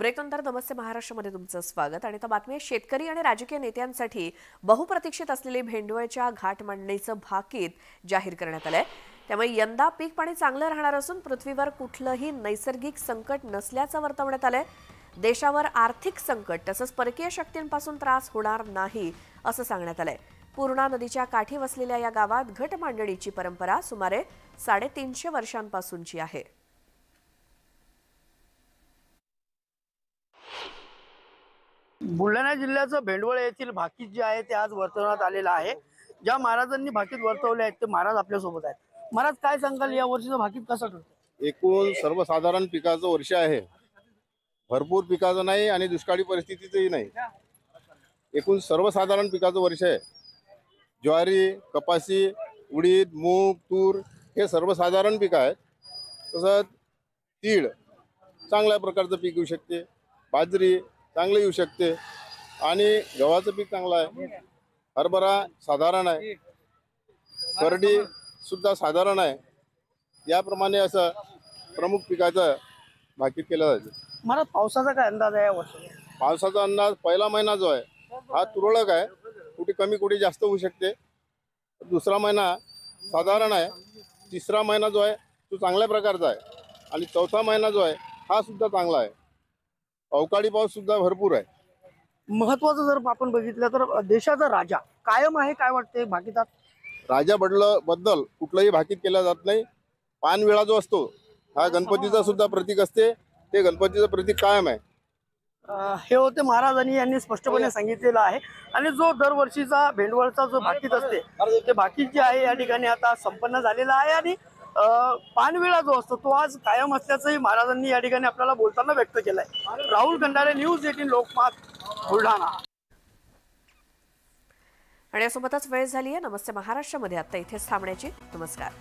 Break नंतर नमस्ते महाराष्ट्रामध्ये तुमचं स्वागत। आणि आता बातमी आहे, शेतकरी आणि राजकीय नेत्यांसाठी बहुप्रतीक्षित असलेली भेंडवळच्या घाट मांडणीचं भाकीत जाहीर करण्यात आलंय। त्यामुळे यंदा पीक पाणी चांगलं राहणार असून पृथ्वीवर कुठलंही नैसर्गिक संकट नसल्याचं वर्तवण्यात आलंय। देशावर आर्थिक संकट तसंच परकीय शक्तींपासून त्रास होणार नाही असं सांगण्यात आलंय। पूर्णा नदीच्या काठी वसलेल्या या गावात घट मांडणीची परंपरा सुमारे 350 वर्षांपासूनची आहे। बुलढाणा जिल्ह्याचं भेंडवळ येथील भाकीत जे आहे ते आज वर्तवण्यात आलेलं आहे। ज्या महाराजांनी भाकीत वर्तवले आहेत ते महाराज आपल्यासोबत आहेत। महाराज, काय सांगाल, या वर्षीचं भाकीत कसं ठरतं? एकूण सर्वसाधारण पिकाचं वर्ष आहे, भरपूर पिकाचं नाही आणि दुष्काळी परिस्थितीचंही नाही। एकूण सर्वसाधारण पिकाचं वर्ष आहे। ज्वारी, कपासी, उडीद, मूग, तूर हे सर्वसाधारण पिकं आहेत। तसंच तीळ चांगल्या प्रकारचं पीक येऊ शकते, बाजरी चांगलं येऊ शकते आणि गव्हाचं पीक चांगलं आहे। हरभरा साधारण आहे, करडी सुद्धा साधारण आहे। याप्रमाणे असं प्रमुख पिकाचं भाकीत केलं जाते। महाराज, पावसाचा काय अंदाज आहे या वर्षी? पावसाचा अंदाज पहिला महिना जो आहे हा तुरळक आहे, कुठे कमी कुठे जास्त होऊ शकते। दुसरा महिना साधारण आहे, तिसरा महिना जो आहे तो चांगल्या प्रकारचा आहे आणि चौथा महिना जो आहे हा सुद्धा चांगला आहे। अवकाळी पाऊस सुद्धा भरपूर आहे। महत्वाचं जर आपण बघितलं तर देशाचा राजा कायम आहे, काय वाटते भाकीतात? राजा बद्दल कुठलंही भाकीत केलं जात नाही। पानवेळा जो असतो हा गणपतीचा सुद्धा प्रतीक असते, ते गणपतीचं प्रतीक कायम आहे। हे होते महाराजांनी यांनी स्पष्टपणे सांगितलेलं आहे। आणि जो दरवर्षीचा भेंडवळचा जो भाकीत असते ते भाकीत जे आहे या ठिकाणी आता संपन्न झालेला आहे। आणि पानवेळा जो असतो तो आज कायम असल्याचंही महाराजांनी या ठिकाणी आपल्याला बोलताना व्यक्त केलंय। राहुल खंडारे, न्यूज 18 लोकमत, बुलढाणा। आणि यासोबतच वेळ झाली आहे नमस्ते महाराष्ट्रामध्ये आता इथेच थांबण्याची। नमस्कार।